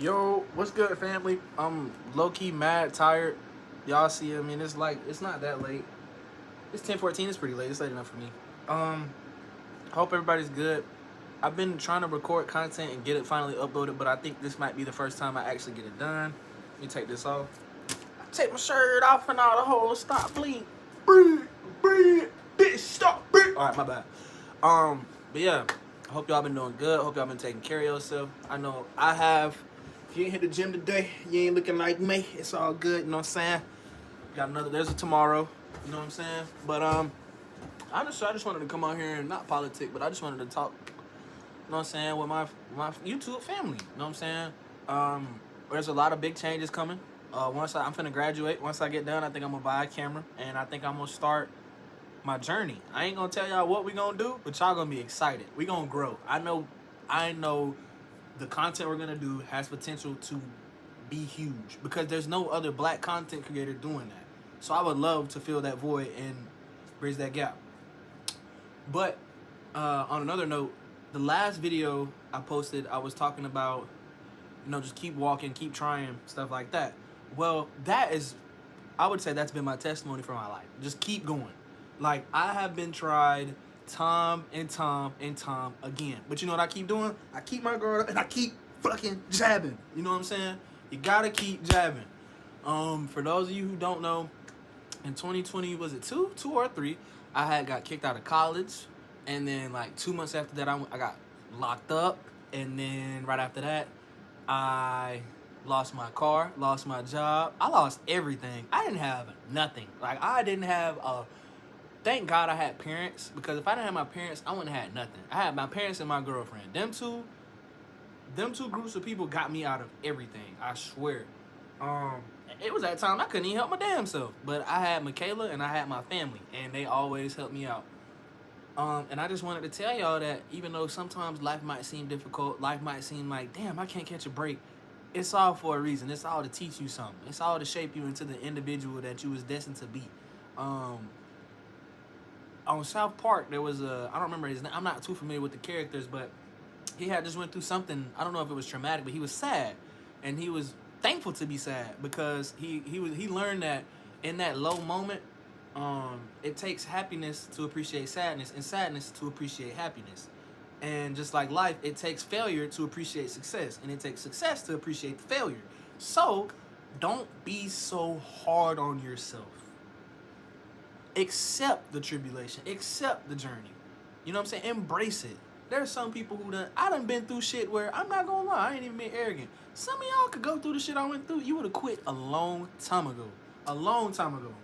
Yo, what's good, family? I'm low key mad, tired. Y'all see, I mean, it's not that late. It's 10:14. It's pretty late. It's late enough for me. Um, hope everybody's good. I've been trying to record content and get it finally uploaded, but I think this might be the first time I actually get it done. Let me take this off. Take my shirt off and all the holes stop bleed. Breathe, breathe, bitch, stop, breathe. All right, my bad. But yeah, I hope y'all been doing good. I hope y'all been taking care of yourself. I know I have. If you ain't hit the gym today, you ain't looking like me. It's all good, you know what I'm saying? Got another. There's a tomorrow. You know what I'm saying? But honestly, I just wanted to come out here and not politic, but I just wanted to talk. You know what I'm saying, with my YouTube family. You know what I'm saying? There's a lot of big changes coming. I'm finna graduate. Once I get done, I think I'm gonna buy a camera, and I think I'm gonna start my journey. I ain't gonna tell y'all what we gonna do, but y'all gonna be excited. We gonna grow. I know the content we're gonna do has potential to be huge because there's no other black content creator doing that. So I would love to fill that void and bridge that gap. But on another note, the last video I posted, I was talking about, just keep walking, keep trying, stuff like that. Well, I would say that's been my testimony for my life. Just keep going. Like, I have been tried time and time and time again. But you know what I keep doing? I keep my guard up and I keep fucking jabbing. You know what I'm saying? You gotta keep jabbing. For those of you who don't know, in 2020, was it two or three? I had got kicked out of college, and then like 2 months after that, I got locked up, and then right after that, I lost my car, lost my job. I lost everything. I didn't have nothing. Like, I didn't have a. Thank God I had parents, because if I didn't have my parents, I wouldn't have had nothing. I had my parents and my girlfriend. Them two groups of people got me out of everything. I swear. It was that time I couldn't even help my damn self. But I had Michaela and I had my family, and they always helped me out. And I just wanted to tell y'all that even though sometimes life might seem difficult, life might seem like, damn, I can't catch a break. It's all for a reason. It's all to teach you something. It's all to shape you into the individual that you was destined to be. On South Park, there was I don't remember his name. I'm not too familiar with the characters, but he had just went through something. I don't know if it was traumatic, but he was sad, and he was thankful to be sad because he learned that in that low moment, it takes happiness to appreciate sadness, and sadness to appreciate happiness. And just like life, it takes failure to appreciate success, and it takes success to appreciate failure. So, don't be so hard on yourself. Accept the tribulation, accept the journey. You know what I'm saying? Embrace it. There's some people I done been through shit where, I'm not gonna lie, I ain't even been arrogant. Some of y'all could go through the shit I went through. You would have quit a long time ago. A long time ago.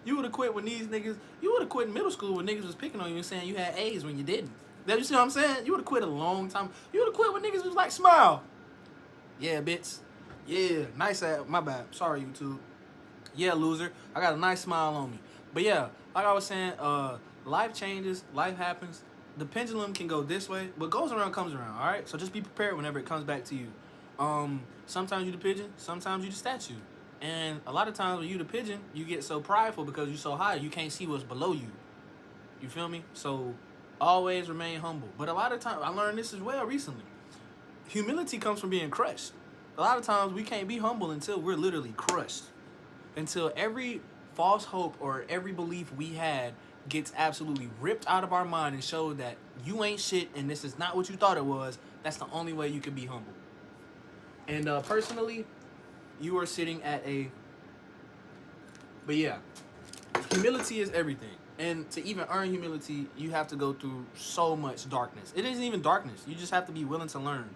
You would have quit when these niggas, you would have quit in middle school when niggas was picking on you and saying you had A's when you didn't. You see what I'm saying? You would have quit a long time. You would have quit when niggas was like, smile. Yeah, bitch. Yeah, nice ass. My bad. Sorry, YouTube. Yeah, loser. I got a nice smile on me. But yeah, like I was saying, life changes, life happens. The pendulum can go this way, but goes around comes around, all right? So just be prepared whenever it comes back to you. Sometimes you the pigeon, sometimes you the statue. And a lot of times when you the pigeon, you get so prideful because you're so high, you can't see what's below you. You feel me? So always remain humble. But a lot of times, I learned this as well recently. Humility comes from being crushed. A lot of times we can't be humble until we're literally crushed. Until every false hope or every belief we had gets absolutely ripped out of our mind and showed that you ain't shit and this is not what you thought it was. That's the only way you can be humble. And personally, you are sitting at but yeah, humility is everything. And to even earn humility, you have to go through so much darkness. It isn't even darkness. You just have to be willing to learn.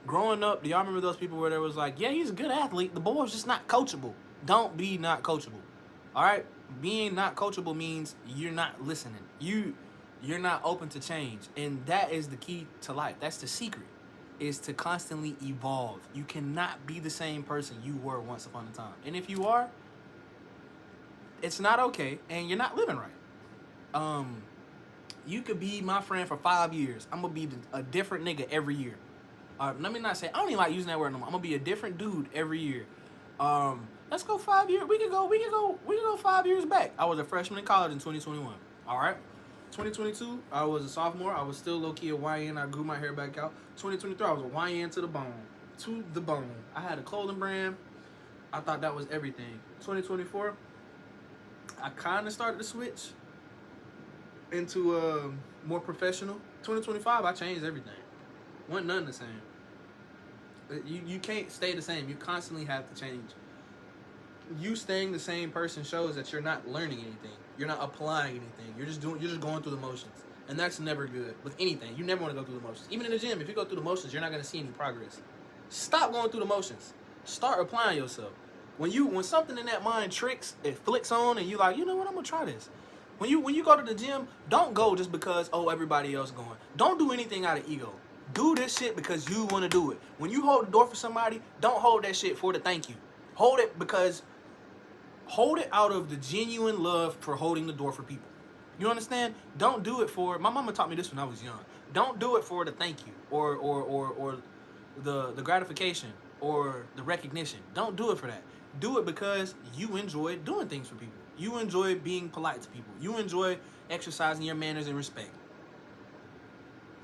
Growing up, do y'all remember those people where there was like, yeah, he's a good athlete, the boy's just not coachable? Don't be not coachable. All right? Being not coachable means you're not listening. You're not open to change. And that is the key to life. That's the secret, is to constantly evolve. You cannot be the same person you were once upon a time. And if you are, it's not okay, and you're not living right. You could be my friend for 5 years. I'm going to be a different nigga every year. Let me not say, I don't even like using that word no more. I'm gonna be a different dude every year. Let's go 5 years. We can go 5 years back. I was a freshman in college in 2021. All right. 2022, I was a sophomore. I was still low key a YN. I grew my hair back out. 2023, I was a YN to the bone. to the bone. I had a clothing brand. I thought that was everything. 2024, I kind of started to switch into more professional. 2025, I changed everything. Wasn't nothing the same. You can't stay the same. You constantly have to change. You staying the same person shows that you're not learning anything. You're not applying anything. You're just going through the motions. And that's never good with anything. You never want to go through the motions. Even in the gym, if you go through the motions, you're not going to see any progress. Stop going through the motions. Start applying yourself. When something in that mind tricks, it flicks on, and you're like, you know what, I'm gonna try this. When you go to the gym, don't go just because everybody else going. Don't do anything out of ego. Do this shit because you want to do it. When you hold the door for somebody, don't hold that shit for the thank you. Hold it out of the genuine love for holding the door for people. You understand? Don't do it for. My mama taught me this when I was young. Don't do it for the thank you or the gratification or the recognition. Don't do it for that. Do it because you enjoy doing things for people. You enjoy being polite to people. You enjoy exercising your manners and respect.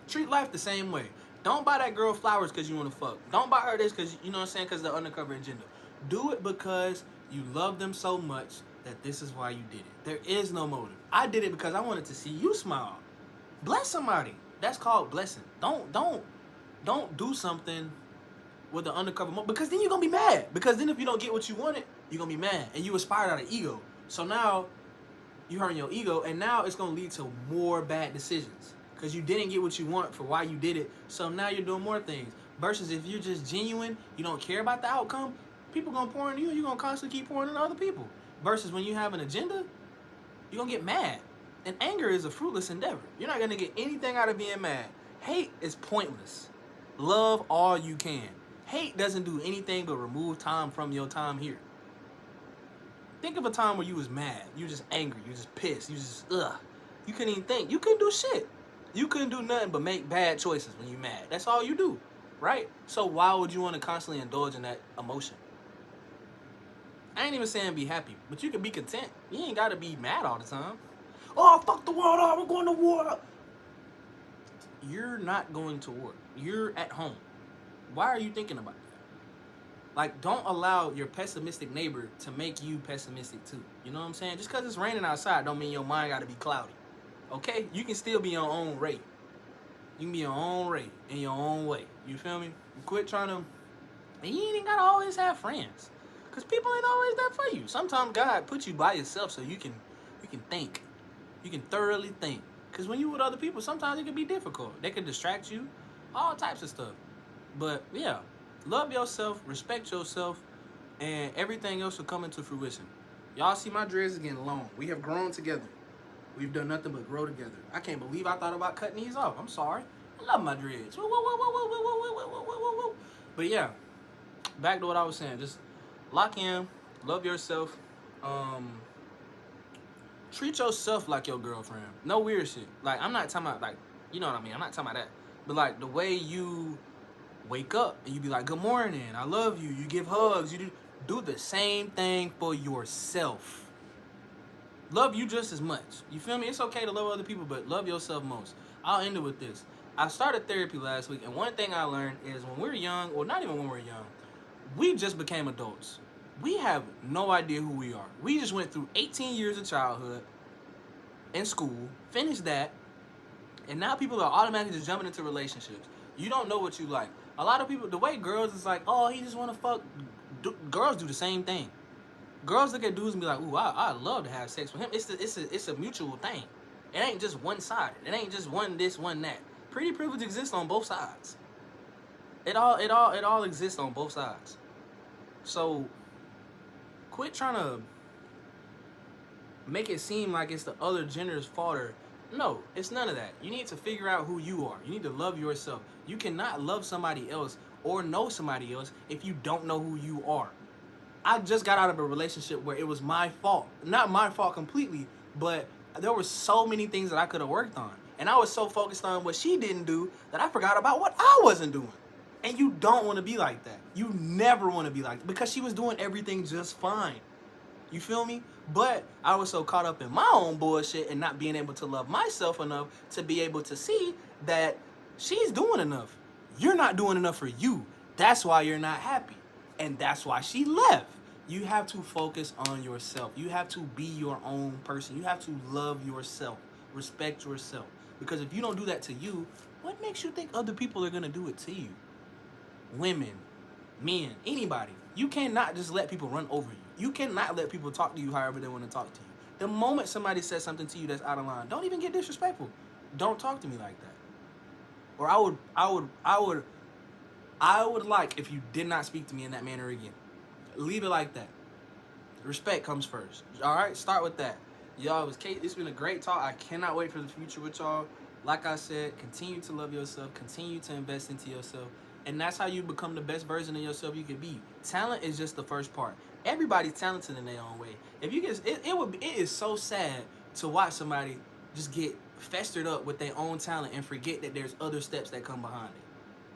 Treat life the same way. Don't buy that girl flowers because you want to fuck. Don't buy her this because, you know what I'm saying, because the undercover agenda. Do it because you love them so much that this is why you did it. There is no motive. I did it because I wanted to see you smile. Bless somebody. That's called blessing. Don't do something with the undercover motive, because then you're going to be mad. Because then if you don't get what you wanted, you're going to be mad. And you aspired out of ego. So now you hurting your ego, and now it's going to lead to more bad decisions. Because you didn't get what you want for why you did it. So now you're doing more things. Versus if you're just genuine, you don't care about the outcome, people going to pour into you, and you're going to constantly keep pouring into other people. Versus when you have an agenda, you're going to get mad. And anger is a fruitless endeavor. You're not going to get anything out of being mad. Hate is pointless. Love all you can. Hate doesn't do anything but remove time from your time here. Think of a time where you was mad. You just angry. You just pissed. You just, You couldn't even think. You couldn't do shit. You couldn't do nothing but make bad choices when you're mad. That's all you do, right? So why would you want to constantly indulge in that emotion? I ain't even saying be happy, but you can be content. You ain't got to be mad all the time. Oh, fuck the world up. We're going to war. You're not going to war. You're at home. Why are you thinking about that? Like, don't allow your pessimistic neighbor to make you pessimistic too. You know what I'm saying? Just because it's raining outside don't mean your mind got to be cloudy. Okay? You can still be your own rate. You can be your own rate in your own way. You feel me? Quit trying to... And you ain't got to always have friends. Because people ain't always there for you. Sometimes God puts you by yourself so you can think. You can thoroughly think. Because when you with other people, sometimes it can be difficult. They can distract you. All types of stuff. But, yeah. Love yourself. Respect yourself. And everything else will come into fruition. Y'all see my dreads is getting long. We have grown together. We've done nothing but grow together. I can't believe I thought about cutting these off. I'm sorry. I love my dreads. But yeah, back to what I was saying. Just lock in. Love yourself. Treat yourself like your girlfriend. No weird shit. Like, I'm not talking about, like, you know what I mean. I'm not talking about that. But, like, the way you wake up and you be like, good morning, I love you. You give hugs. You do the same thing for yourself. Love you just as much. You feel me? It's okay to love other people, but love yourself most. I'll end it with this. I started therapy last week, and one thing I learned is when we're young, or not even when we're young, we just became adults. We have no idea who we are. We just went through 18 years of childhood in school, finished that, and now people are automatically just jumping into relationships. You don't know what you like. A lot of people, the way girls is like, oh, he just want to fuck. Girls do the same thing. Girls look at dudes and be like, ooh, I'd love to have sex with him. It's a mutual thing. It ain't just one-sided. It ain't just one this, one that. Pretty privilege exists on both sides. It all exists on both sides. So quit trying to make it seem like it's the other gender's fault. No, it's none of that. You need to figure out who you are. You need to love yourself. You cannot love somebody else or know somebody else if you don't know who you are. I just got out of a relationship where it was my fault. Not my fault completely, but there were so many things that I could have worked on. And I was so focused on what she didn't do that I forgot about what I wasn't doing. And you don't want to be like that. You never want to be like that because she was doing everything just fine. You feel me? But I was so caught up in my own bullshit and not being able to love myself enough to be able to see that she's doing enough. You're not doing enough for you. That's why you're not happy. And that's why she left. You have to focus on yourself. You have to be your own person. You have to love yourself, respect yourself. Because if you don't do that to you, what makes you think other people are going to do it to you? Women, men, anybody. You cannot just let people run over you. You cannot let people talk to you however they want to talk to you. The moment somebody says something to you that's out of line, don't even get disrespectful. Don't talk to me like that. Or I would like if you did not speak to me in that manner again. Leave it like that. Respect comes first. All right, start with that. Y'all, it was Kate. It's been a great talk. I cannot wait for the future with y'all. Like I said, continue to love yourself. Continue to invest into yourself. And that's how you become the best version of yourself you can be. Talent is just the first part. Everybody's talented in their own way. If you get, it is so sad to watch somebody just get festered up with their own talent and forget that there's other steps that come behind it.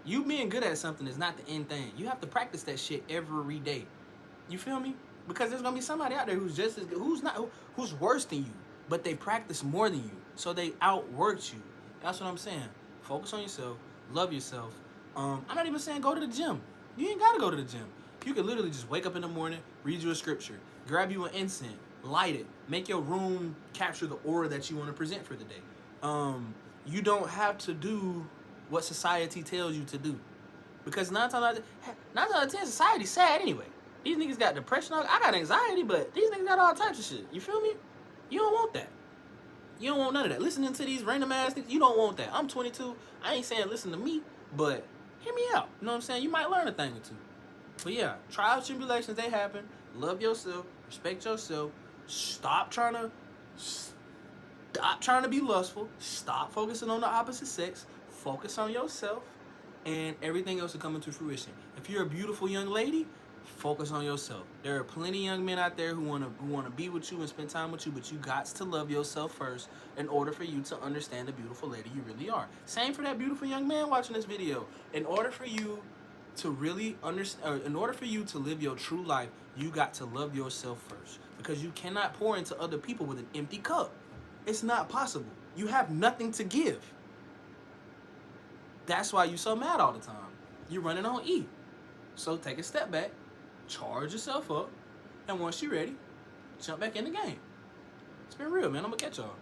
You being good at something is not the end thing. You have to practice that shit every day. You feel me? Because there's gonna be somebody out there who's just as good, who's worse than you, but they practice more than you, so they outworked you. That's what I'm saying. Focus on yourself, love yourself. I'm not even saying go to the gym. You ain't gotta go to the gym. You can literally just wake up in the morning, read you a scripture, grab you an incense, light it, make your room capture the aura that you want to present for the day. You don't have to do what society tells you to do, because 9 times out of 10, society's sad anyway. These niggas got depression. I got anxiety, but these niggas got all types of shit. You feel me? You don't want that. You don't want none of that. Listening to these random ass things, you don't want that. I'm 22. I ain't saying listen to me, but hear me out. You know what I'm saying? You might learn a thing or two. But yeah, trials, tribulations, they happen. Love yourself. Respect yourself. Stop trying to be lustful. Stop focusing on the opposite sex. Focus on yourself, and everything else will come into fruition. If you're a beautiful young lady, focus on yourself. There are plenty of young men out there who wanna be with you and spend time with you, but you got to love yourself first in order for you to understand the beautiful lady you really are. Same for that beautiful young man watching this video. In order for you to really understand, in order for you to live your true life, you got to love yourself first, because you cannot pour into other people with an empty cup. It's not possible. You have nothing to give. That's why you're so mad all the time. You're running on E. So take a step back, charge yourself up, and once you're ready, jump back in the game. It's been real, man. I'm gonna catch y'all.